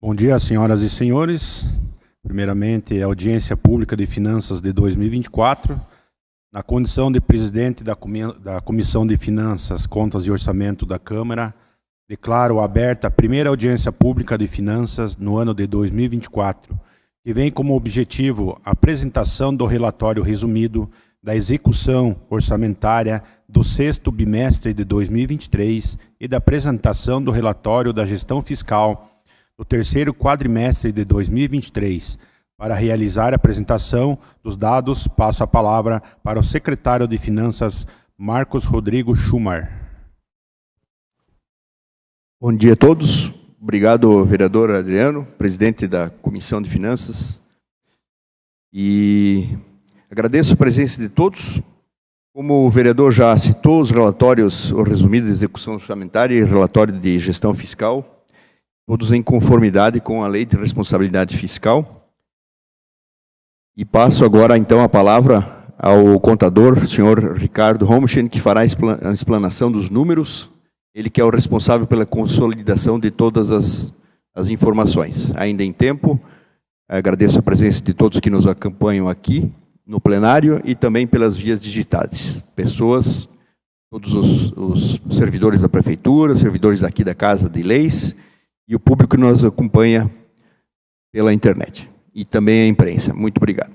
Bom dia, senhoras e senhores. Primeiramente, a audiência pública de finanças de 2024. Na condição de presidente da Comissão de Finanças, Contas e Orçamento da Câmara, declaro aberta a primeira audiência pública de finanças no ano de 2024, que vem como objetivo a apresentação do relatório resumido da execução orçamentária do sexto bimestre de 2023 e da apresentação do relatório da gestão fiscal do terceiro quadrimestre de 2023. Para realizar a apresentação dos dados, passo a palavra para o secretário de Finanças, Marcos Rodrigo Schumer. Bom dia a todos. Obrigado, vereador Adriano, presidente da Comissão de Finanças. E agradeço a presença de todos. Como o vereador já citou, os relatórios, o resumido de execução orçamentária e relatório de gestão fiscal, todos em conformidade com a Lei de Responsabilidade Fiscal. E passo agora, então, a palavra ao contador, senhor Ricardo Homschen, que fará a explanação dos números. Ele que é o responsável pela consolidação de todas as informações. Ainda em tempo, agradeço a presença de todos que nos acompanham aqui no plenário e também pelas vias digitais. Pessoas, todos os servidores da Prefeitura, servidores aqui da Casa de Leis e o público que nos acompanha pela internet. E também a imprensa. Muito obrigado.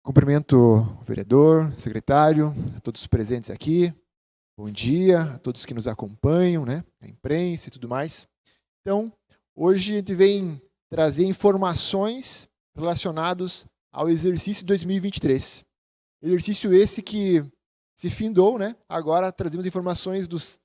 Cumprimento o vereador, secretário, a todos os presentes aqui. Bom dia a todos que nos acompanham, né? A imprensa e tudo mais. Então, hoje a gente vem trazer informações relacionadas ao exercício 2023. Exercício esse que se findou, né? Agora trazemos informações dos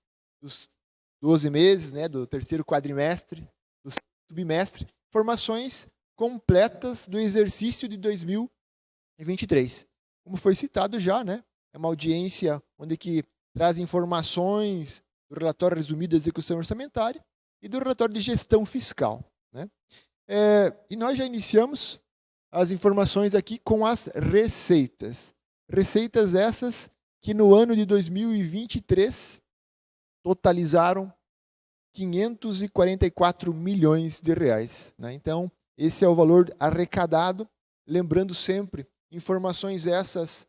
12 meses, né, do terceiro quadrimestre, do bimestre, informações completas do exercício de 2023. Como foi citado já, né, é uma audiência onde que traz informações do relatório resumido da execução orçamentária e do relatório de gestão fiscal, né? E nós já iniciamos as informações aqui com as receitas. Receitas essas que no ano de 2023 totalizaram 544 milhões de reais, né? Então, esse é o valor arrecadado. Lembrando sempre, informações essas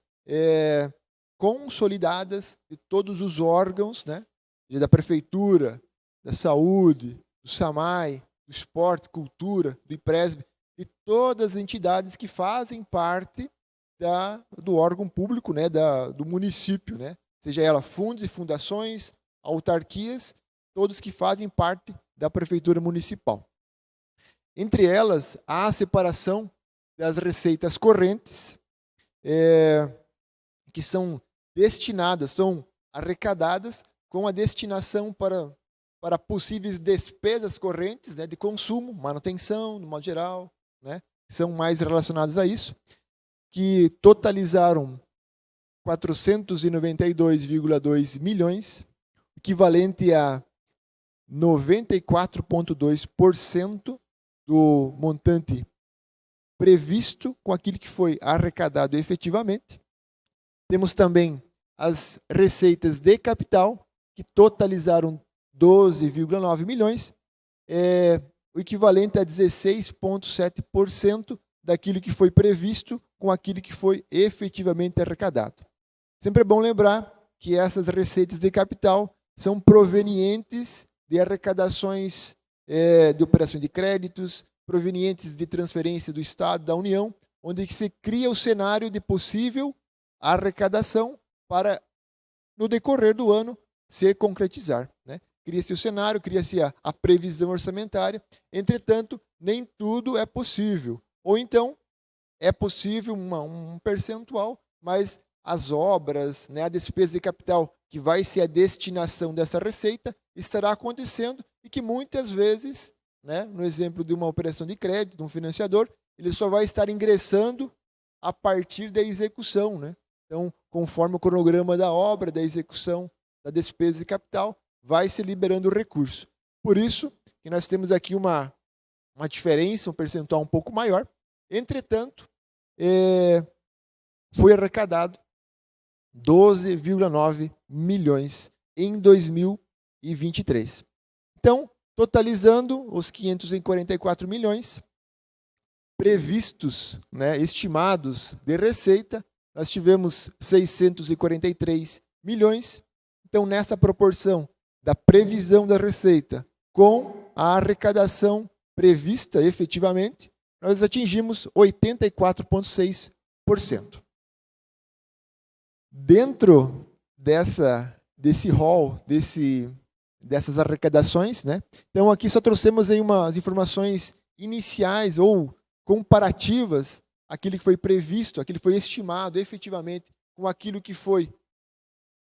consolidadas de todos os órgãos, né? Da Prefeitura, da Saúde, do SAMAI, do Esporte, Cultura, do IPRESB, de todas as entidades que fazem parte do órgão público, né? Do município, né? Seja ela fundos e fundações, autarquias, todos que fazem parte da Prefeitura Municipal. Entre elas, há a separação das receitas correntes, que são destinadas, são arrecadadas com a destinação para possíveis despesas correntes, né, de consumo, manutenção, no modo geral, né, são mais relacionadas a isso, que totalizaram 492,2 milhões, equivalente a 94,2% do montante previsto com aquilo que foi arrecadado efetivamente. Temos também as receitas de capital, que totalizaram 12,9 milhões, o equivalente a 16,7% daquilo que foi previsto com aquilo que foi efetivamente arrecadado. Sempre é bom lembrar que essas receitas de capital são provenientes de arrecadações de operação de créditos, provenientes de transferência do Estado, da União, onde se cria o cenário de possível arrecadação para, no decorrer do ano, se concretizar, né? Cria-se o cenário, cria-se a previsão orçamentária, entretanto, nem tudo é possível. Ou então, é possível um percentual, mas as obras, né, a despesa de capital, que vai ser a destinação dessa receita, estará acontecendo e que muitas vezes, né, no exemplo de uma operação de crédito, de um financiador, ele só vai estar ingressando a partir da execução, né? Então, conforme o cronograma da obra, da execução, da despesa de capital, vai se liberando o recurso. Por isso que nós temos aqui uma diferença, um percentual um pouco maior. Entretanto, foi arrecadado 12,9 milhões em 2023. Então, totalizando os 544 milhões previstos, né, estimados de receita, nós tivemos 643 milhões. Então, nessa proporção da previsão da receita com a arrecadação prevista efetivamente, nós atingimos 84,6%. Dentro desse rol, dessas arrecadações, né? Então, aqui só trouxemos aí umas informações iniciais ou comparativas, aquilo que foi previsto, aquilo que foi estimado efetivamente com aquilo que foi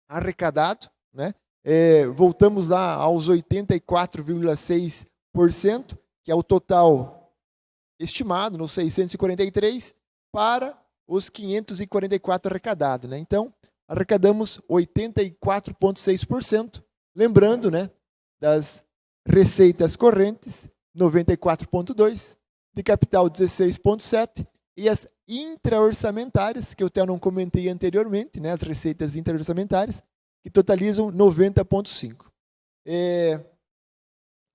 arrecadado, né? Voltamos lá aos 84,6%, que é o total estimado, nos 643, para os 544 arrecadados, né? Então, arrecadamos 84,6%, lembrando, né, das receitas correntes, 94,2%, de capital 16,7%, e as intraorçamentárias, que eu até não comentei anteriormente, né, as receitas intraorçamentárias, que totalizam 90,5%.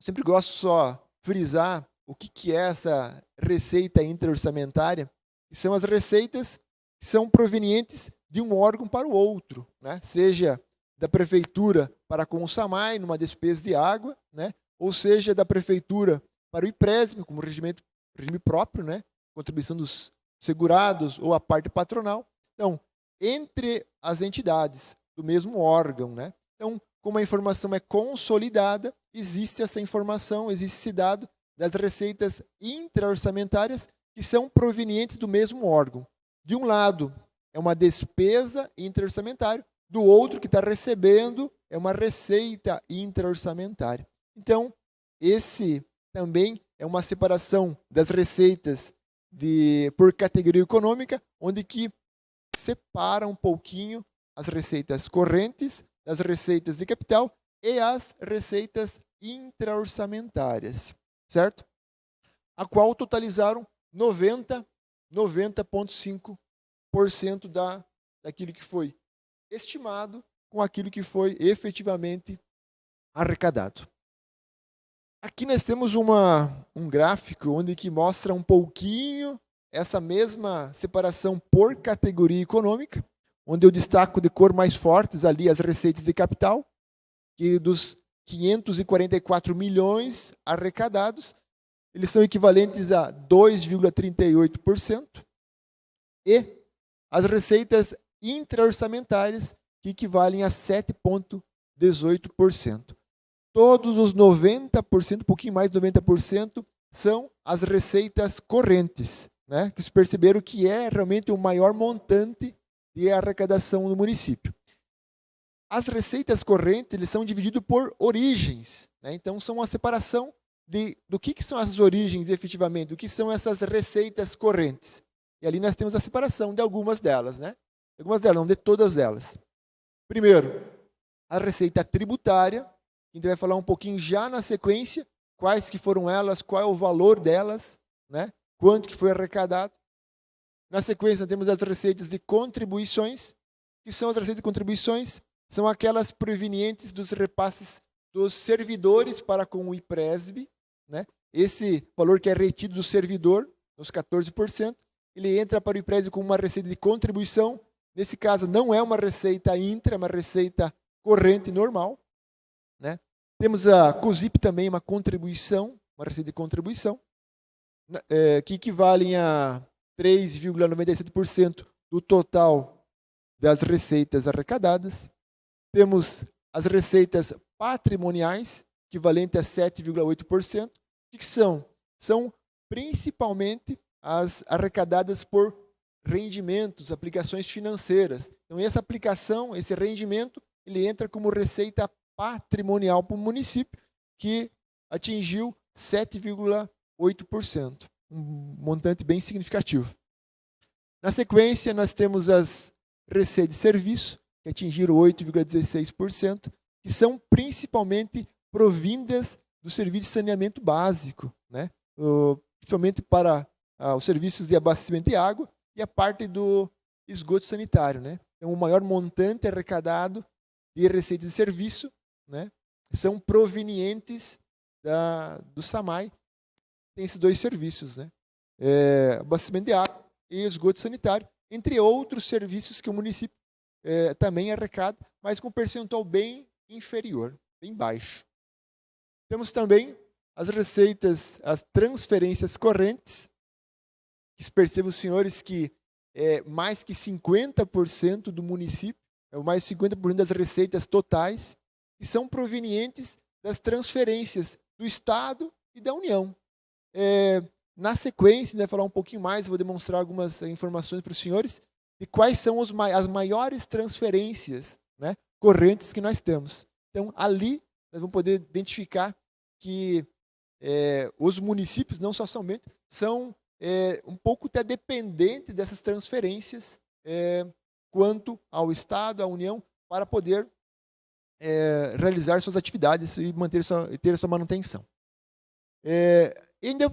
Sempre gosto só frisar o que é essa receita intraorçamentária, que são as receitas que são provenientes de um órgão para o outro, né? Seja da prefeitura para com o SAMAI, numa despesa de água, né? Ou seja, da prefeitura para o IPRESB, como regime próprio, né? Contribuição dos segurados ou a parte patronal. Então, entre as entidades do mesmo órgão, né? Então, como a informação é consolidada, existe essa informação, existe esse dado das receitas intraorçamentárias que são provenientes do mesmo órgão. De um lado, é uma despesa intraorçamentária, do outro que está recebendo é uma receita intraorçamentária. Então, esse também é uma separação das receitas por categoria econômica, onde que separa um pouquinho as receitas correntes das receitas de capital e as receitas intraorçamentárias, certo? A qual totalizaram 90,5% daquilo que foi estimado com aquilo que foi efetivamente arrecadado. Aqui nós temos um gráfico onde que mostra um pouquinho essa mesma separação por categoria econômica, onde eu destaco de cor mais fortes ali as receitas de capital, que dos 544 milhões arrecadados, eles são equivalentes a 2,38%, e as receitas intraorçamentárias, que equivalem a 7,18%. Todos os 90%, um pouquinho mais de 90%, são as receitas correntes, né? Que se perceberam que é realmente o maior montante de arrecadação no município. As receitas correntes, eles são divididos por origens, né? Então, são uma separação do que são as origens efetivamente, do que são essas receitas correntes. E ali nós temos a separação de algumas delas, né? Algumas delas, não de todas elas. Primeiro, a receita tributária, a gente vai falar um pouquinho já na sequência, quais que foram elas, qual é o valor delas, né? Quanto que foi arrecadado. Na sequência, temos as receitas de contribuições, que são as receitas de contribuições, são aquelas provenientes dos repasses dos servidores para com o IPRESB, né? Esse valor que é retido do servidor, os 14%, ele entra para o IPRESB como uma receita de contribuição. Nesse caso, não é uma receita intra, é uma receita corrente normal, né? Temos a COSIP também, uma contribuição, uma receita de contribuição, que equivalem a 3,97% do total das receitas arrecadadas. Temos as receitas patrimoniais, equivalente a 7,8%. O que são? São principalmente as arrecadadas por rendimentos, aplicações financeiras. Então, essa aplicação, esse rendimento, ele entra como receita patrimonial para o município, que atingiu 7,8%, um montante bem significativo. Na sequência, nós temos as receitas de serviço, que atingiram 8,16%, que são principalmente provindas do serviço de saneamento básico, né? Principalmente para os serviços de abastecimento de água e a parte do esgoto sanitário, né? Então, o maior montante arrecadado de receitas de serviço, né, são provenientes do SAMAI. Tem esses dois serviços, né, abastecimento de água e esgoto sanitário, entre outros serviços que o município também arrecada, mas com percentual bem inferior, bem baixo. Temos também as receitas, as transferências correntes, que percebam os senhores que mais que 50% do município, mais de 50% das receitas totais, que são provenientes das transferências do Estado e da União. Na sequência, vai falar um pouquinho mais, vou demonstrar algumas informações para os senhores de quais são as maiores transferências, né, correntes que nós temos. Então, ali, nós vamos poder identificar que os municípios, não só somente, são um pouco até dependentes dessas transferências quanto ao Estado, à União, para poder realizar suas atividades e ter a sua manutenção. Ainda,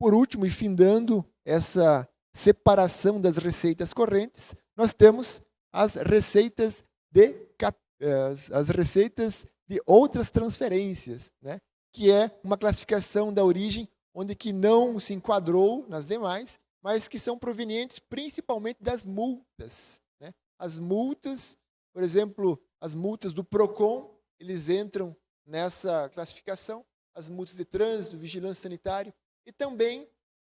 por último, e findando essa separação das receitas correntes, nós temos as receitas de outras transferências, né? Que é uma classificação da origem onde que não se enquadrou nas demais, mas que são provenientes principalmente das multas, né? As multas, por exemplo, as multas do PROCON, eles entram nessa classificação, as multas de trânsito, vigilância sanitária, e também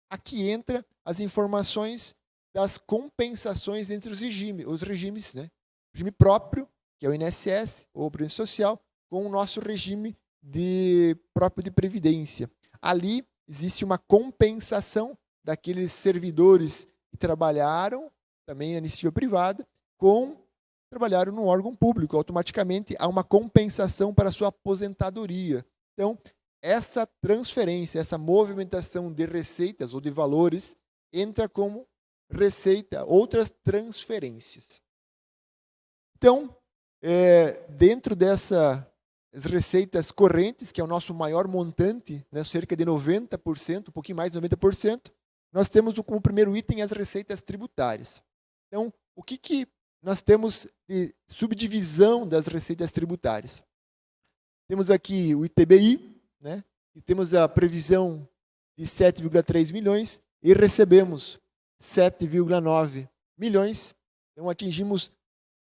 aqui entra as informações das compensações entre os regimes, né? O regime próprio, que é o INSS, ou Previdência Social, com o nosso regime próprio de Previdência. Ali existe uma compensação daqueles servidores que trabalharam, também na iniciativa privada, trabalharam no órgão público. Automaticamente há uma compensação para a sua aposentadoria. Então, essa transferência, essa movimentação de receitas ou de valores entra como outras transferências. Então, dentro dessas receitas correntes, que é o nosso maior montante, né, cerca de 90%, um pouquinho mais de 90%, nós temos como primeiro item as receitas tributárias. Então, o que nós temos de subdivisão das receitas tributárias? Temos aqui o ITBI, né, e temos a previsão de 7,3 milhões e recebemos 7,9 milhões. Então, atingimos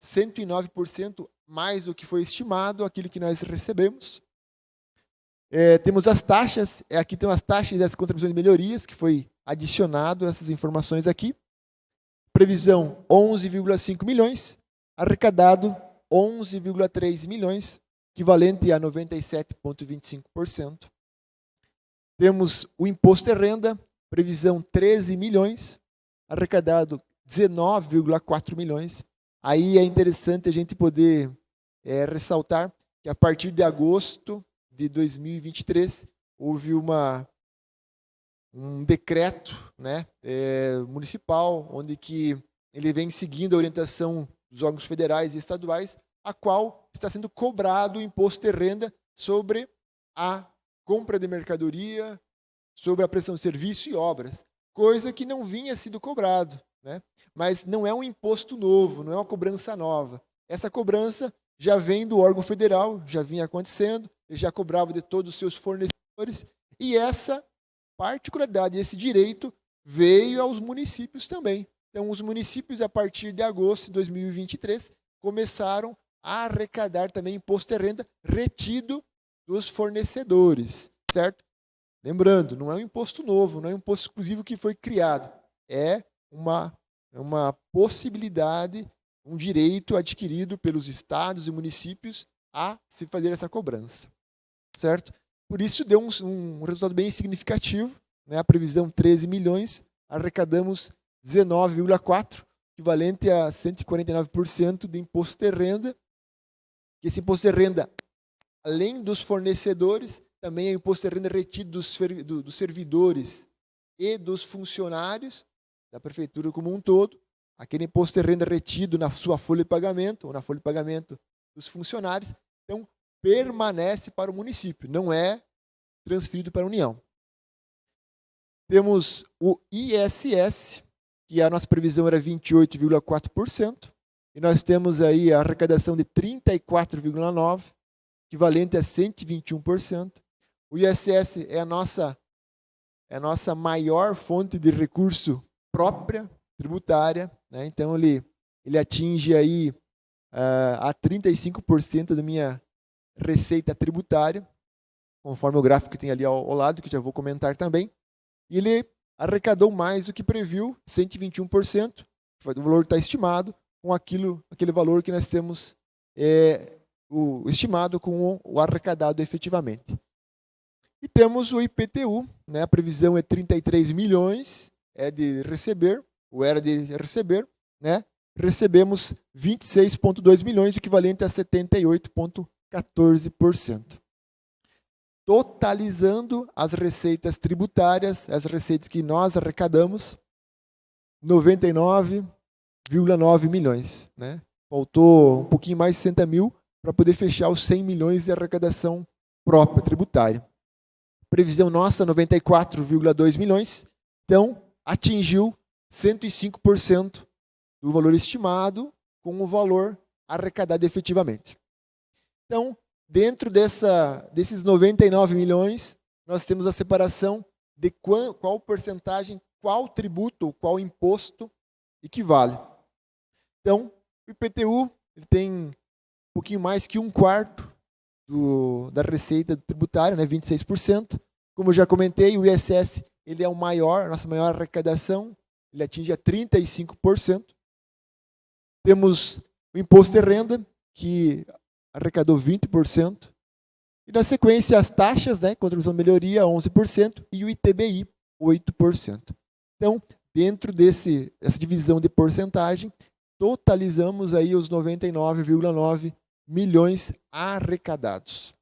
109% mais do que foi estimado, aquilo que nós recebemos. Temos as taxas, aqui tem as taxas das contribuições de melhorias, que foi adicionado essas informações aqui. Previsão 11,5 milhões, arrecadado 11,3 milhões, equivalente a 97,25%. Temos o imposto de renda, previsão 13 milhões, arrecadado 19,4 milhões. Aí é interessante a gente poder ressaltar que a partir de agosto de 2023 houve um decreto, né, municipal, onde que ele vem seguindo a orientação dos órgãos federais e estaduais, a qual está sendo cobrado o imposto de renda sobre a compra de mercadoria, sobre a prestação de serviço e obras, coisa que não vinha sido cobrado, né? Mas não é um imposto novo, não é uma cobrança nova. Essa cobrança já vem do órgão federal, já vinha acontecendo, ele já cobrava de todos os seus fornecedores, e essa particularidade, esse direito veio aos municípios também. Então, os municípios, a partir de agosto de 2023, começaram a arrecadar também imposto de renda retido dos fornecedores, certo? Lembrando, não é um imposto novo, não é um imposto exclusivo que foi criado, é uma possibilidade, um direito adquirido pelos estados e municípios a se fazer essa cobrança, certo? Por isso deu um resultado bem significativo, né? A previsão 13 milhões, arrecadamos 19,4, equivalente a 149% de imposto de renda. Esse imposto de renda, além dos fornecedores, também é o imposto de renda retido dos servidores e dos funcionários da prefeitura como um todo. Aquele imposto de renda retido na sua folha de pagamento, ou na folha de pagamento dos funcionários, então permanece para o município, não é transferido para a União. Temos o ISS, que a nossa previsão era 28,4%, e nós temos aí a arrecadação de 34,9%, equivalente a 121%. O ISS é a nossa maior fonte de recurso própria, tributária, né? Então ele atinge aí a 35% da minha receita tributária, conforme o gráfico que tem ali ao lado, que já vou comentar também. E ele arrecadou mais do que previu, 121%, o valor está estimado, com aquele valor que nós temos o estimado com o arrecadado efetivamente. E temos o IPTU, né? A previsão é 33 milhões, era de receber, né? Recebemos 26,2 milhões, equivalente a 78,14%. Totalizando as receitas tributárias, as receitas que nós arrecadamos, 99,9 milhões. Né? Faltou um pouquinho mais de 60 mil para poder fechar os 100 milhões de arrecadação própria tributária. Previsão nossa, 94,2 milhões. Então, atingiu 105% do valor estimado com o valor arrecadado efetivamente. Então, dentro desses 99 milhões, nós temos a separação de qual porcentagem, qual tributo, qual imposto equivale. Então, o IPTU ele tem um pouquinho mais que 1/4 da receita tributária, né, 26%. Como eu já comentei, o ISS ele é a nossa maior arrecadação, ele atinge a 35%. Temos o imposto de renda, que arrecadou 20%. E na sequência as taxas, né, contribuição de melhoria, 11%, e o ITBI, 8%. Então, dentro dessa divisão de porcentagem, totalizamos aí os 99,9 milhões arrecadados.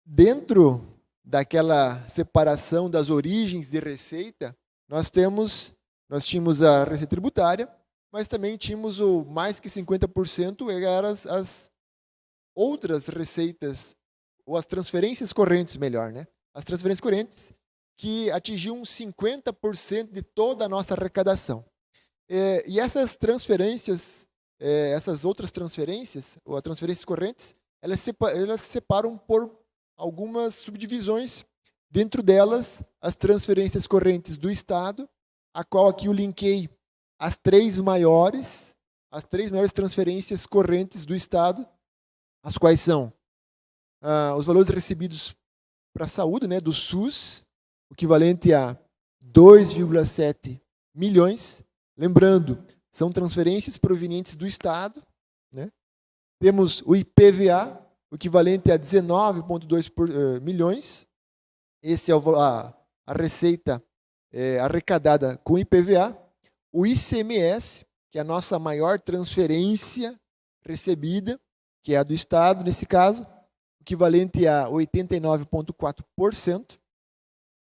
Dentro daquela separação das origens de receita, nós tínhamos a receita tributária, mas também tínhamos o mais que 50% eram as outras receitas, ou as transferências correntes, melhor, né? As transferências correntes que atingiam 50% de toda a nossa arrecadação. E essas transferências, essas outras transferências, ou as transferências correntes, elas se separam por algumas subdivisões. Dentro delas, as transferências correntes do Estado, a qual aqui eu linkei as três maiores transferências correntes do Estado, as quais são os valores recebidos para a saúde, né, do SUS, o equivalente a 2,7 milhões. Lembrando, são transferências provenientes do Estado. Né? Temos o IPVA, o equivalente a 19,2 milhões. Esse é a receita arrecadada com IPVA. O ICMS, que é a nossa maior transferência recebida, que é a do Estado, nesse caso, equivalente a 89,4%,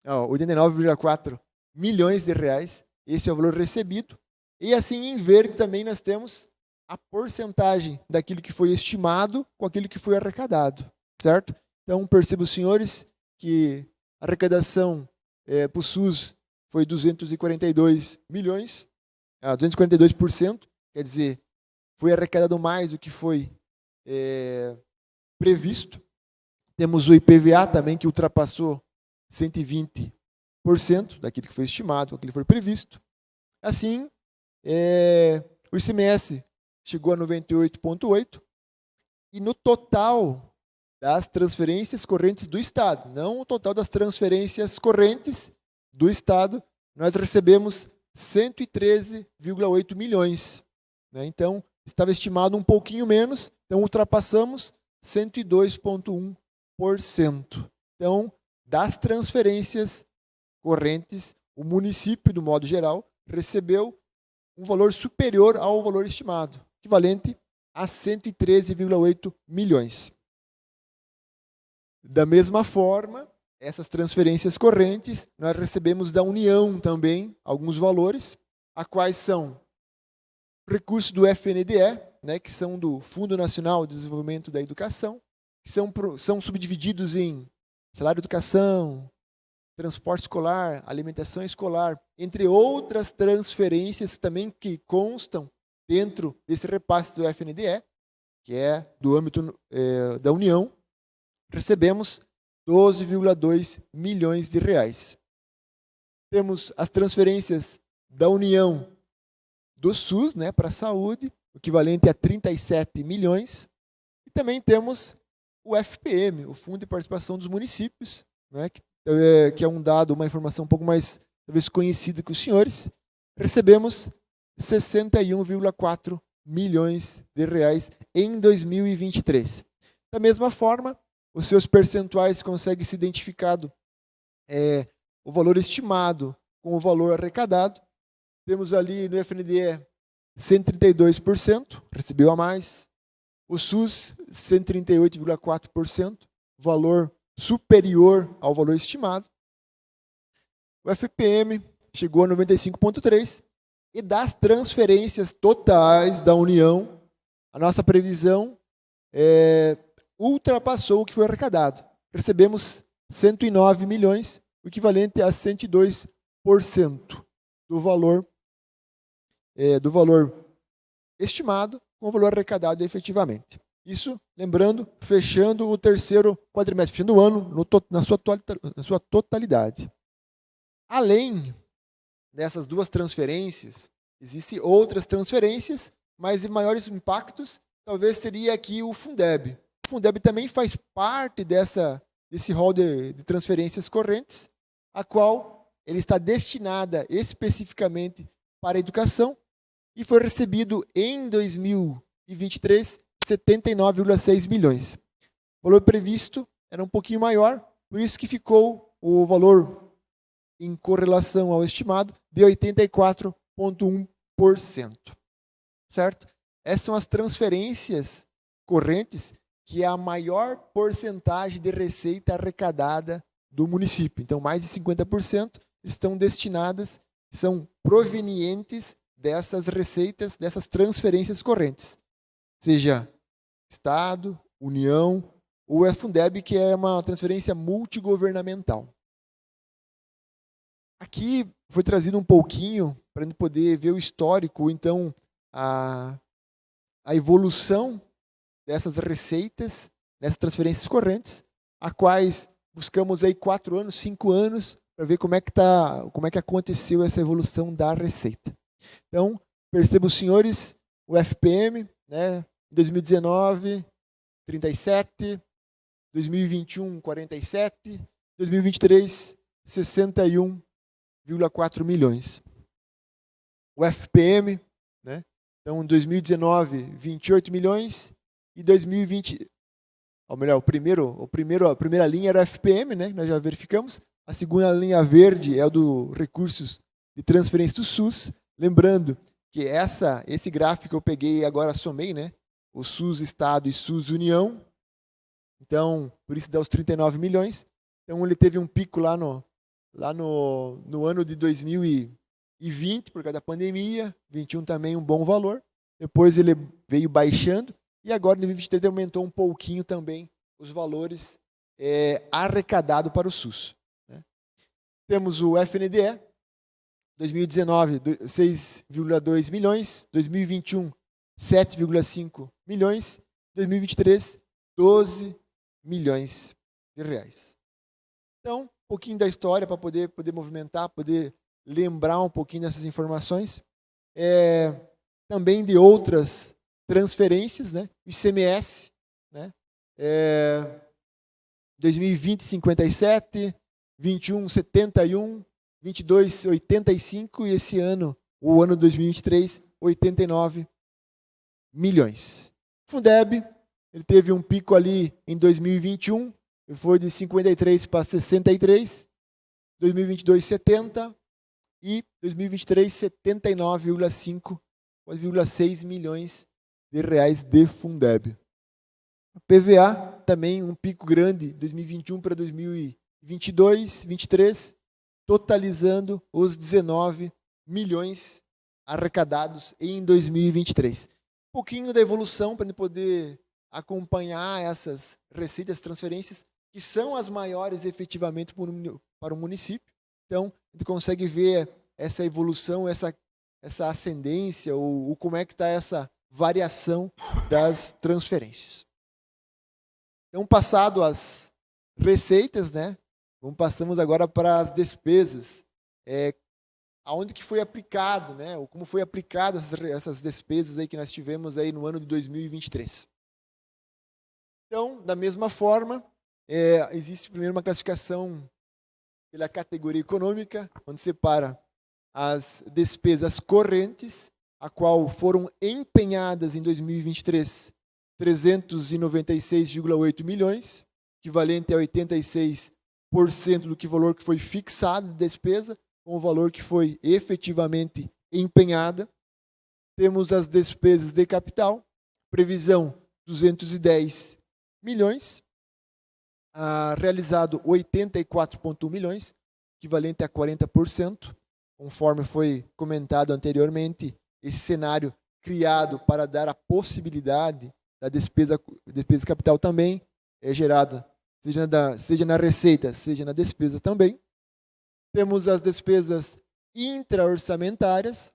89,4 milhões de reais. Esse é o valor recebido. E assim, em verde, também nós temos a porcentagem daquilo que foi estimado com aquilo que foi arrecadado. Certo? Então, percebo, senhores, que a arrecadação para o SUS foi 242 milhões, 242%, quer dizer, foi arrecadado mais do que foi previsto. Temos o IPVA também, que ultrapassou 120% daquilo que foi estimado, daquilo que foi previsto. Assim, o ICMS chegou a 98,8%, e no total das transferências correntes do Estado, não o total das transferências correntes do Estado, nós recebemos 113,8 milhões. Né? Então, estava estimado um pouquinho menos, então ultrapassamos 102,1%. Então, das transferências correntes, o município, do modo geral, recebeu um valor superior ao valor estimado, equivalente a 113,8 milhões. Da mesma forma, essas transferências correntes, nós recebemos da União também alguns valores, a quais são recursos do FNDE, né, que são do Fundo Nacional de Desenvolvimento da Educação, que são subdivididos em salário de educação, transporte escolar, alimentação escolar, entre outras transferências também que constam dentro desse repasse do FNDE, que é do âmbito da União, recebemos 12,2 milhões de reais. Temos as transferências da União do SUS, né, para a saúde, equivalente a 37 milhões. E também temos o FPM, o Fundo de Participação dos Municípios, né, que é um dado, uma informação um pouco mais, talvez, conhecida com os senhores. Recebemos 61,4 milhões de reais em 2023. Da mesma forma, os seus percentuais conseguem ser identificados, o valor estimado com o valor arrecadado. Temos ali no FNDE 132%, recebeu a mais. O SUS, 138,4%, valor superior ao valor estimado. O FPM chegou a 95,3%. E das transferências totais da União, a nossa previsão ultrapassou o que foi arrecadado. Recebemos 109 milhões, o equivalente a 102% do valor estimado com o valor arrecadado efetivamente. Isso, lembrando, fechando o terceiro quadrimestre, fechando o ano na sua totalidade. Além dessas duas transferências, existem outras transferências, mas de maiores impactos, talvez seria aqui o Fundeb. O Fundeb também faz parte desse rol de transferências correntes, a qual ele está destinada especificamente para a educação, e foi recebido em 2023 79,6 milhões. O valor previsto era um pouquinho maior, por isso que ficou o valor em correlação ao estimado de 84,1%. Certo? Essas são as transferências correntes, que é a maior porcentagem de receita arrecadada do município. Então, mais de 50% estão destinadas, são provenientes dessas receitas, dessas transferências correntes. Seja Estado, União, ou a Fundeb, que é uma transferência multigovernamental. Aqui foi trazido um pouquinho para a gente poder ver o histórico, então a evolução dessas receitas, dessas transferências correntes, a quais buscamos aí 4 anos, 5 anos, para ver como é que aconteceu essa evolução da receita. Então, percebam, senhores, o FPM, né, em 2019, 37, 2021, 47, 2023, 61,4 milhões. O FPM, né? Então, em 2019, 28 milhões, e 2020, ou melhor, a primeira linha era o FPM, né? Nós já verificamos. A segunda linha verde é o do recursos de transferência do SUS. Lembrando que esse gráfico eu peguei agora, somei, né? O SUS Estado e SUS União. Então, por isso dá os 39 milhões. Então, ele teve um pico lá no ano de 2020, por causa da pandemia. 21 também um bom valor. Depois ele veio baixando. E agora, em 2023, aumentou um pouquinho também os valores arrecadados para o SUS. Né? Temos o FNDE, 2019, 6,2 milhões. 2021, 7,5 milhões. 2023, 12 milhões de reais. Então, um pouquinho da história para poder movimentar, poder lembrar um pouquinho dessas informações. Também de outras transferências, né? O ICMS, né? 2020, 57, 21, 71, 22, 85 e esse ano, o ano 2023, 89 milhões. O Fundeb, ele teve um pico ali em 2021, foi de 53 para 63, 2022, 70 e 2023, 79,6 milhões de reais de Fundeb. A PVA também um pico grande, 2021 para 2022, 23, totalizando os 19 milhões arrecadados em 2023. Um pouquinho da evolução para poder acompanhar essas receitas, transferências, que são as maiores efetivamente para o município. Então, a gente consegue ver essa evolução, essa ascendência, ou como é que está essa variação das transferências. Então, passado as receitas, né? Passamos agora para as despesas. Aonde que foi aplicado, né? Ou como foi aplicado essas despesas aí que nós tivemos aí no ano de 2023. Então, da mesma forma, existe primeiro uma classificação pela categoria econômica, onde separa as despesas correntes, a qual foram empenhadas em 2023 396,8 milhões, equivalente a 86% do valor que foi fixado de despesa, com o valor que foi efetivamente empenhada. Temos as despesas de capital, previsão 210 milhões, realizado 84,1 milhões, equivalente a 40%, conforme foi comentado anteriormente, esse cenário criado para dar a possibilidade da despesa capital também é gerada, seja na receita, seja na despesa também. Temos as despesas intra-orçamentárias,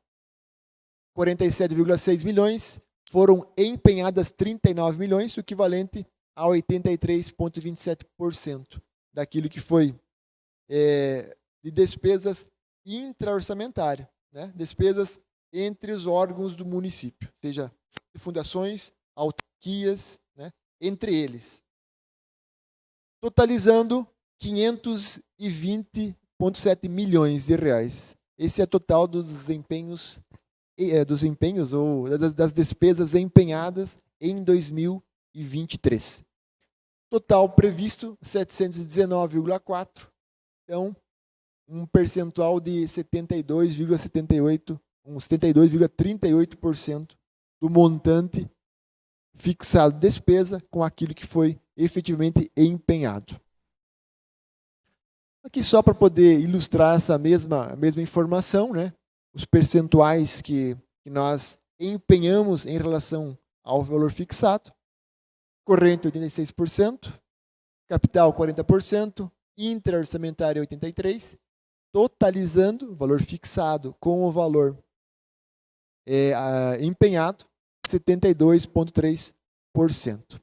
47,6 milhões, foram empenhadas 39 milhões, o equivalente a 83,27% daquilo que foi de despesas intra-orçamentárias, né? Despesas entre os órgãos do município, seja fundações, autarquias, né? Entre eles. Totalizando 520,7 milhões de reais. Esse é o total dos desempenhos ou das despesas empenhadas em 2023. Total previsto 719,4. Então, um percentual de 72,38% do montante fixado de despesa com aquilo que foi efetivamente empenhado. Aqui só para poder ilustrar essa mesma informação, né? Os percentuais que nós empenhamos em relação ao valor fixado. Corrente 86%, capital 40%, intra-orçamentário 83%, totalizando o valor fixado com o valor empenhado, 72,3%.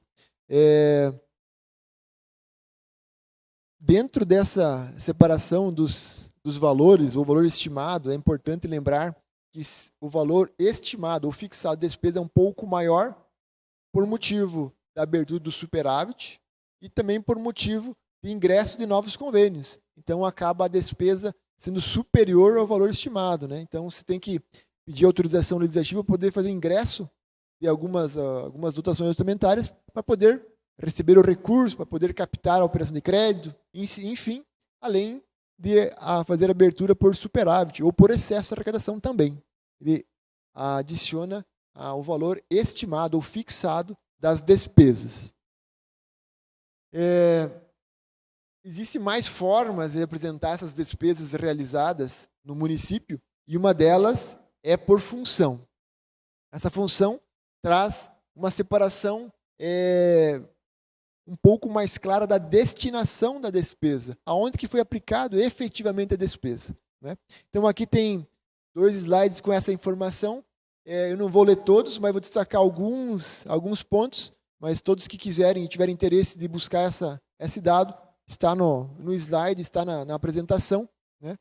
Dentro dessa separação dos valores, o valor estimado, é importante lembrar que o valor estimado ou fixado de despesa é um pouco maior por motivo da abertura do superávit e também por motivo de ingresso de novos convênios. Então, acaba a despesa sendo superior ao valor estimado, né? Então, você tem que pedir autorização legislativa para poder fazer ingresso de algumas dotações orçamentárias para poder receber o recurso, para poder captar a operação de crédito, enfim, além de fazer abertura por superávit ou por excesso de arrecadação também. Ele adiciona o valor estimado ou fixado das despesas. Existem mais formas de apresentar essas despesas realizadas no município e uma delas é por função. Essa função traz uma separação um pouco mais clara da destinação da despesa, aonde que foi aplicado efetivamente a despesa, né? Então aqui tem 2 slides com essa informação. Eu não vou ler todos, mas vou destacar alguns pontos, mas todos que quiserem e tiverem interesse de buscar esse dado, está no slide, está na apresentação, né?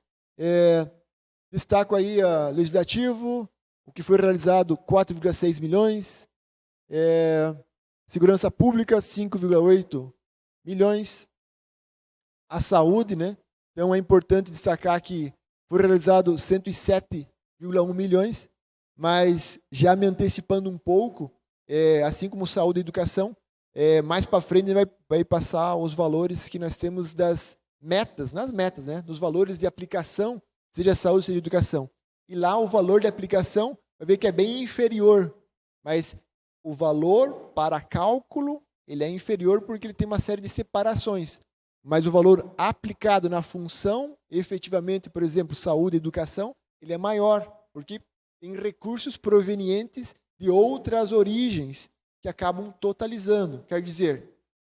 Destaco aí legislativo, o que foi realizado 4,6 milhões, segurança pública 5,8 milhões, a saúde, né? Então é importante destacar que foi realizado 107,1 milhões, mas já me antecipando um pouco, assim como saúde e educação, mais para frente vai passar os valores que nós temos nas metas, né? Dos valores de aplicação, seja saúde, seja educação. E lá o valor de aplicação, vai ver que é bem inferior, mas o valor para cálculo, ele é inferior porque ele tem uma série de separações. Mas o valor aplicado na função, efetivamente, por exemplo, saúde e educação, ele é maior, porque tem recursos provenientes de outras origens que acabam totalizando. Quer dizer,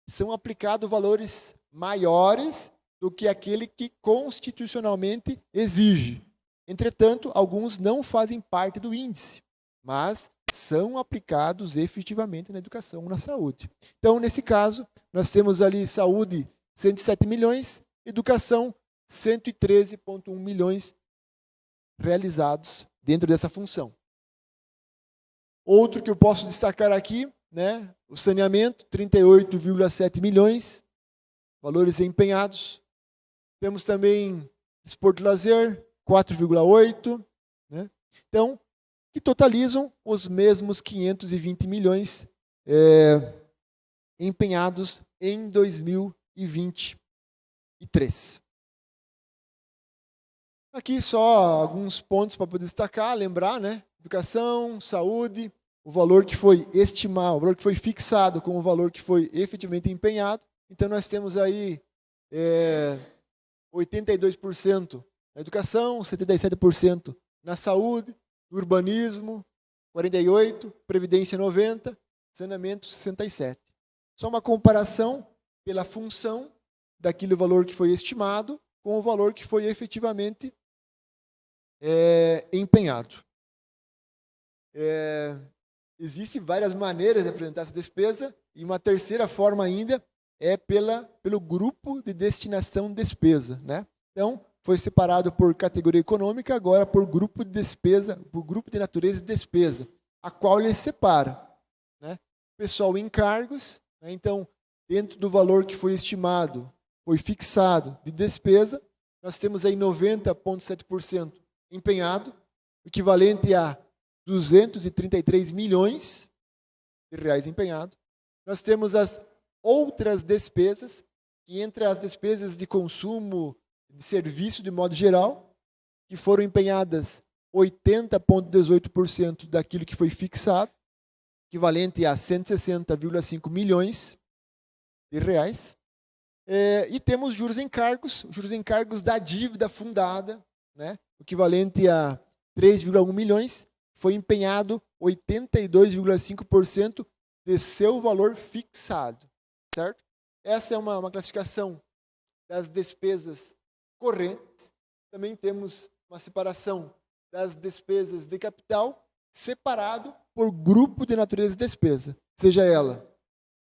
são aplicados valores maiores do que aquele que constitucionalmente exige. Entretanto, alguns não fazem parte do índice, mas são aplicados efetivamente na educação ou na saúde. Então, nesse caso, nós temos ali saúde 107 milhões, educação 113,1 milhões realizados dentro dessa função. Outro que eu posso destacar aqui, né, o saneamento, 38,7 milhões, valores empenhados. Temos também esporte e lazer, 4,8, né? Então, que totalizam os mesmos 520 milhões empenhados em 2023. Aqui só alguns pontos para poder destacar, lembrar, né? Educação, saúde, o valor que foi estimado, o valor que foi fixado com o valor que foi efetivamente empenhado. Então, nós temos aí 82% na educação, 77% na saúde, urbanismo, 48%, previdência 90%, saneamento 67%. Só uma comparação pela função daquele valor que foi estimado com o valor que foi efetivamente empenhado. Existem várias maneiras de apresentar essa despesa e uma terceira forma ainda é pelo grupo de destinação de despesa, né? Então, foi separado por categoria econômica, agora por grupo de despesa, por grupo de natureza de despesa, a qual ele separa, né? Pessoal em encargos, né? Então, dentro do valor que foi estimado, foi fixado de despesa, nós temos aí 90,7% empenhado, equivalente a 233 milhões de reais empenhados. Nós temos as outras despesas, que entre as despesas de consumo, de serviço de modo geral, que foram empenhadas 80,18% daquilo que foi fixado, equivalente a 160,5 milhões de reais. E temos juros encargos da dívida fundada, né, equivalente a 3,1 milhões, foi empenhado 82,5% de seu valor fixado, certo? Essa é uma classificação das despesas correntes. Também temos uma separação das despesas de capital, separado por grupo de natureza de despesa, seja ela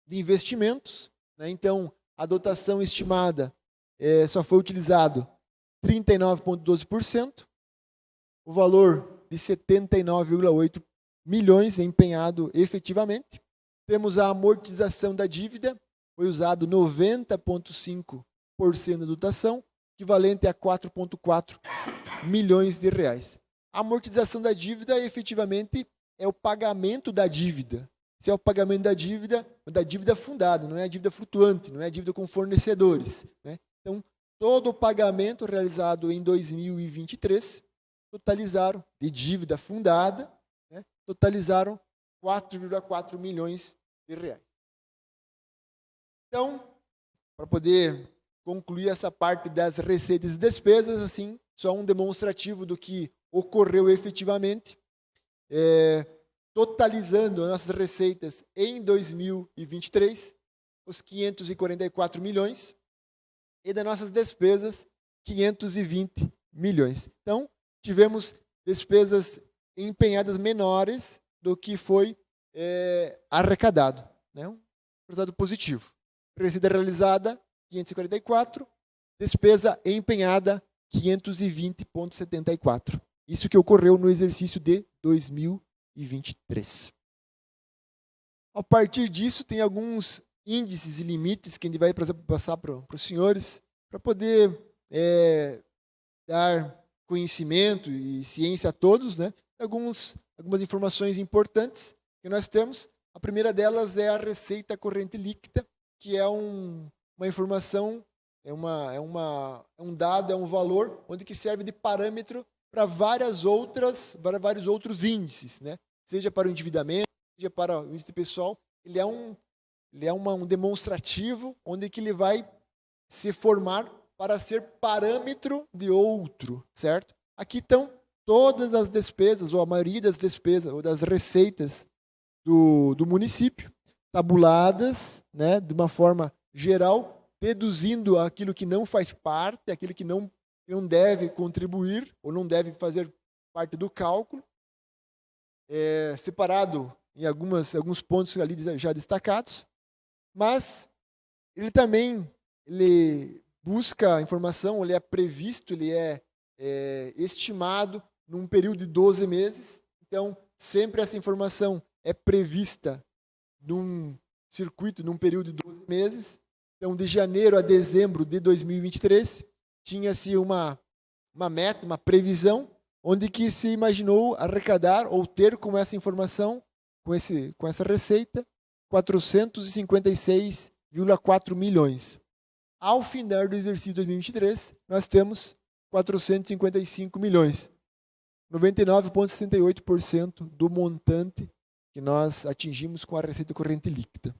de investimentos, né? Então, a dotação estimada só foi utilizado 39,12%, o valor de 79,8 milhões empenhado efetivamente. Temos a amortização da dívida, foi usado 90,5% da dotação, equivalente a 4,4 milhões de reais. A amortização da dívida, efetivamente, é o pagamento da dívida. Se é o pagamento da dívida fundada, não é a dívida flutuante, não é a dívida com fornecedores, né? Então, todo o pagamento realizado em 2023 totalizaram, de dívida fundada, né, totalizaram 4,4 milhões de reais. Então, para poder concluir essa parte das receitas e despesas, assim, só um demonstrativo do que ocorreu efetivamente, totalizando as nossas receitas em 2023, os 544 milhões, e das nossas despesas, 520 milhões. Então, tivemos despesas empenhadas menores do que foi arrecadado, né? Um resultado positivo. Receita realizada, 544, despesa empenhada, 520,74. Isso que ocorreu no exercício de 2023. A partir disso, tem alguns índices e limites que a gente vai passar para os senhores, para poder dar conhecimento e ciência a todos, né? Algumas informações importantes que nós temos. A primeira delas é a receita corrente líquida, que é uma informação, é um dado, é um valor, onde que serve de parâmetro para vários outros índices, né? Seja para o endividamento, seja para o índice pessoal. Ele é um demonstrativo, onde que ele vai se formar para ser parâmetro de outro, certo? Aqui estão todas as despesas, ou a maioria das despesas, ou das receitas do município, tabuladas, né, de uma forma geral, deduzindo aquilo que não faz parte, aquilo que não deve contribuir ou não deve fazer parte do cálculo, separado em alguns pontos ali já destacados, mas ele também busca a informação, ele é previsto, ele é estimado num período de 12 meses. Então, sempre essa informação é prevista num circuito, num período de 12 meses. Então, de janeiro a dezembro de 2023, tinha-se uma meta, uma previsão, onde que se imaginou arrecadar ou ter com essa informação, com essa receita, 456,4 milhões. Ao final do exercício 2023, nós temos 455 milhões. 99,68% do montante que nós atingimos com a receita corrente líquida.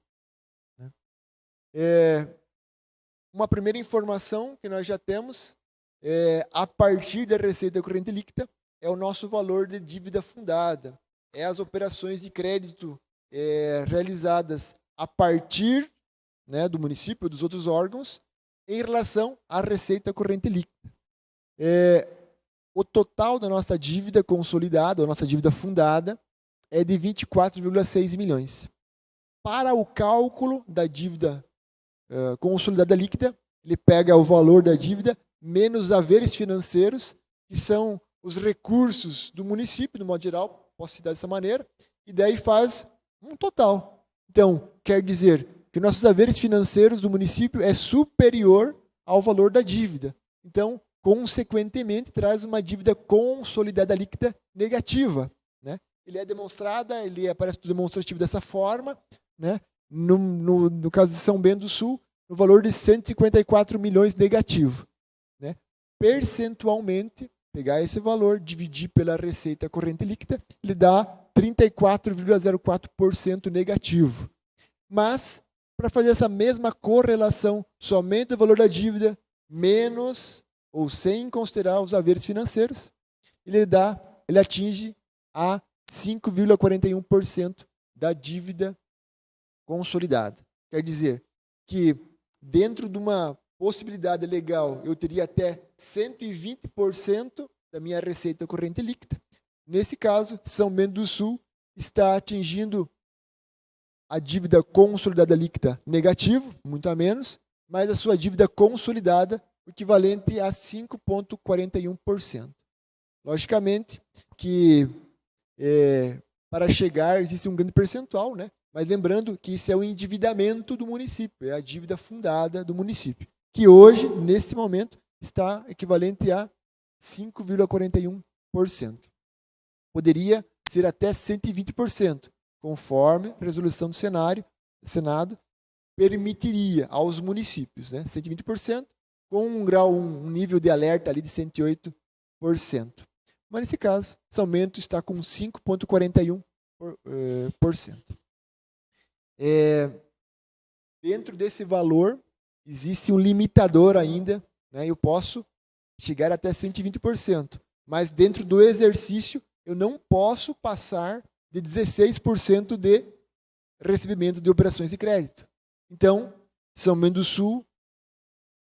Uma primeira informação que nós já temos, a partir da receita corrente líquida, é o nosso valor de dívida fundada. É as operações de crédito realizadas a partir, né, do município, dos outros órgãos, em relação à receita corrente líquida. O total da nossa dívida consolidada, a nossa dívida fundada, é de 24,6 milhões. Para o cálculo da dívida consolidada líquida, ele pega o valor da dívida menos os haveres financeiros, que são os recursos do município, no modo geral, posso citar dessa maneira, e daí faz um total. Então, quer dizer que nossos haveres financeiros do município é superior ao valor da dívida. Então, consequentemente, traz uma dívida consolidada líquida negativa, né? Ele é demonstrada, ele aparece no demonstrativo dessa forma, né? No caso de São Bento do Sul, no valor de 154 milhões negativo, né? Percentualmente, pegar esse valor, dividir pela receita corrente líquida, ele dá 34,04% negativo. Mas, para fazer essa mesma correlação, somente o valor da dívida menos ou sem considerar os haveres financeiros, ele atinge a 5,41% da dívida consolidada. Quer dizer que dentro de uma possibilidade legal, eu teria até 120% da minha receita corrente líquida. Nesse caso, São Bento do Sul está atingindo a dívida consolidada líquida negativo, muito a menos, mas a sua dívida consolidada equivalente a 5,41%. Logicamente que para chegar existe um grande percentual, né? Mas lembrando que isso é o endividamento do município, é a dívida fundada do município, que hoje, neste momento, está equivalente a 5,41%. Poderia ser até 120%, conforme a resolução do Senado permitiria aos municípios, né? 120%, com um nível de alerta ali de 108%. Mas nesse caso, São Bento está com 5,41%. Dentro desse valor, existe um limitador ainda, né? Eu posso chegar até 120%, mas dentro do exercício, eu não posso passar de 16% de recebimento de operações de crédito. Então, São Bento do Sul,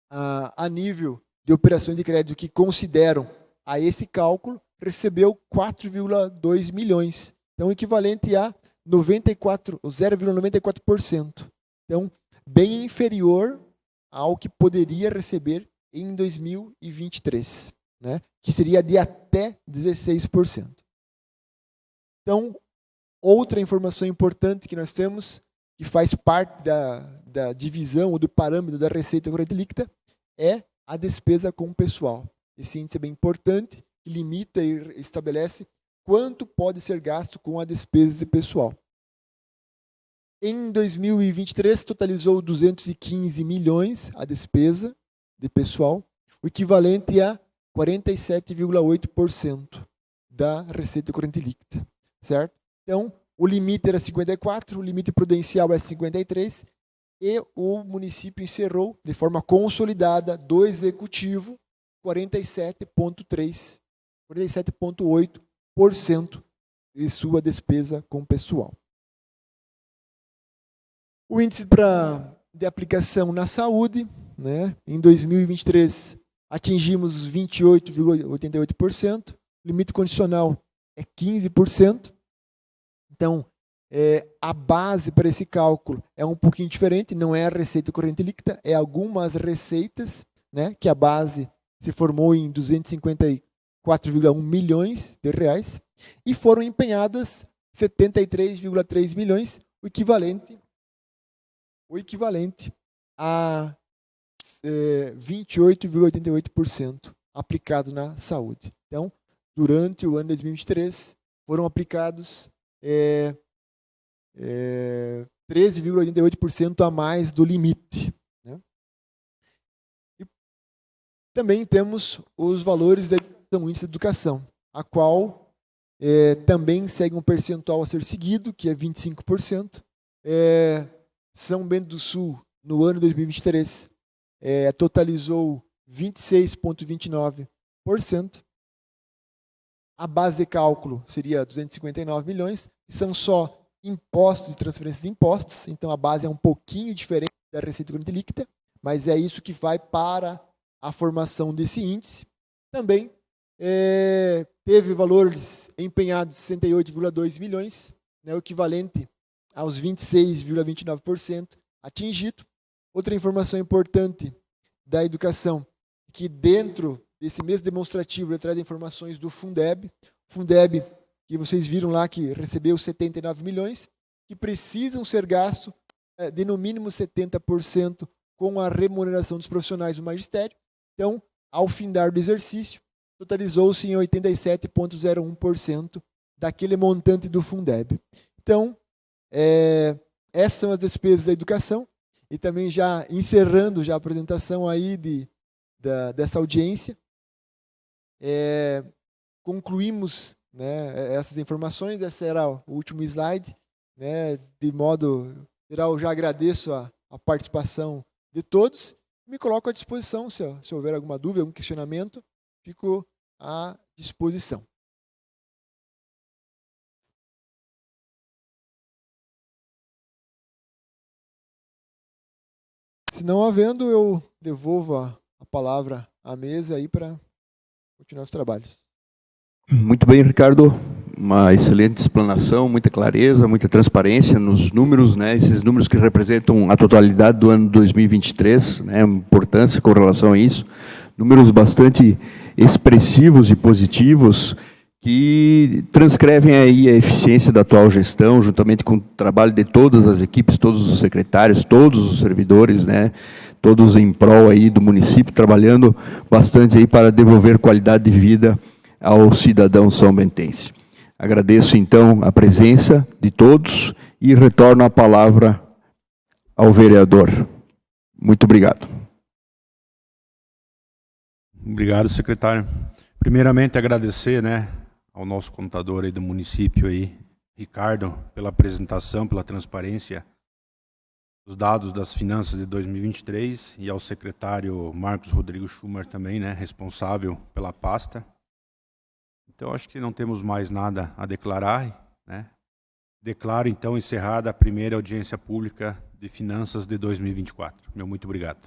a nível de operações de crédito que consideram a esse cálculo, recebeu 4,2 milhões. Então, equivalente a 0,94%. Então, bem inferior ao que poderia receber em 2023, né? Que seria de até 16%. Então, outra informação importante que nós temos, que faz parte da divisão ou do parâmetro da receita corrente líquida, é a despesa com o pessoal. Esse índice é bem importante, que limita e estabelece quanto pode ser gasto com a despesa de pessoal. Em 2023, totalizou 215 milhões a despesa de pessoal, o equivalente a 47,8% da receita corrente líquida, certo? Então, o limite era 54, o limite prudencial é 53, e o município encerrou de forma consolidada do executivo 47,8% de sua despesa com pessoal. O índice de aplicação na saúde, né? Em 2023, atingimos os 28,88%. O limite condicional é 15%. Então, a base para esse cálculo é um pouquinho diferente, não é a receita corrente líquida, é algumas receitas, né, que a base se formou em 254,1 milhões de reais e foram empenhadas 73,3 milhões, o equivalente a 28,88% aplicado na saúde. Então, durante o ano 2023, foram aplicados 13,88% a mais do limite, né? E também temos os valores da índice de educação, a qual também segue um percentual a ser seguido, que é 25%. São Bento do Sul, no ano 2023, totalizou 26,29%. A base de cálculo seria 259 milhões, e são só impostos e transferências de impostos, então a base é um pouquinho diferente da receita corrente líquida, mas é isso que vai para a formação desse índice. Também teve valores empenhados de 68,2 milhões, né, o equivalente aos 26,29% atingido. Outra informação importante da educação, que dentro desse mês demonstrativo ele traz informações do Fundeb. Fundeb, que vocês viram lá, que recebeu 79 milhões, que precisam ser gastos de no mínimo 70% com a remuneração dos profissionais do magistério. Então, ao findar do exercício, totalizou-se em 87,01% daquele montante do Fundeb. Então, essas são as despesas da educação. E também já encerrando já a apresentação aí dessa audiência, concluímos, né, essas informações. Esse era o último slide, né? De modo geral, já agradeço a participação de todos. Me coloco à disposição, se houver alguma dúvida, algum questionamento, fico à disposição. Se não havendo, eu devolvo a palavra à mesa aí para continuar os trabalhos. Muito bem, Ricardo. Uma excelente explanação, muita clareza, muita transparência nos números, né? Esses números que representam a totalidade do ano 2023, né? Importância com relação a isso. Números bastante expressivos e positivos que transcrevem aí a eficiência da atual gestão, juntamente com o trabalho de todas as equipes, todos os secretários, todos os servidores, né? Todos em prol aí do município, trabalhando bastante aí para devolver qualidade de vida ao cidadão são-bentense. Agradeço, então, a presença de todos e retorno a palavra ao vereador. Muito obrigado. Obrigado, secretário. Primeiramente, agradecer, né, ao nosso contador aí do município, aí, Ricardo, pela apresentação, pela transparência dos dados das finanças de 2023, e ao secretário Marcos Rodrigo Schumer também, né, responsável pela pasta. Então, acho que não temos mais nada a declarar, né? Declaro, então, encerrada a primeira audiência pública de finanças de 2024. Meu muito obrigado.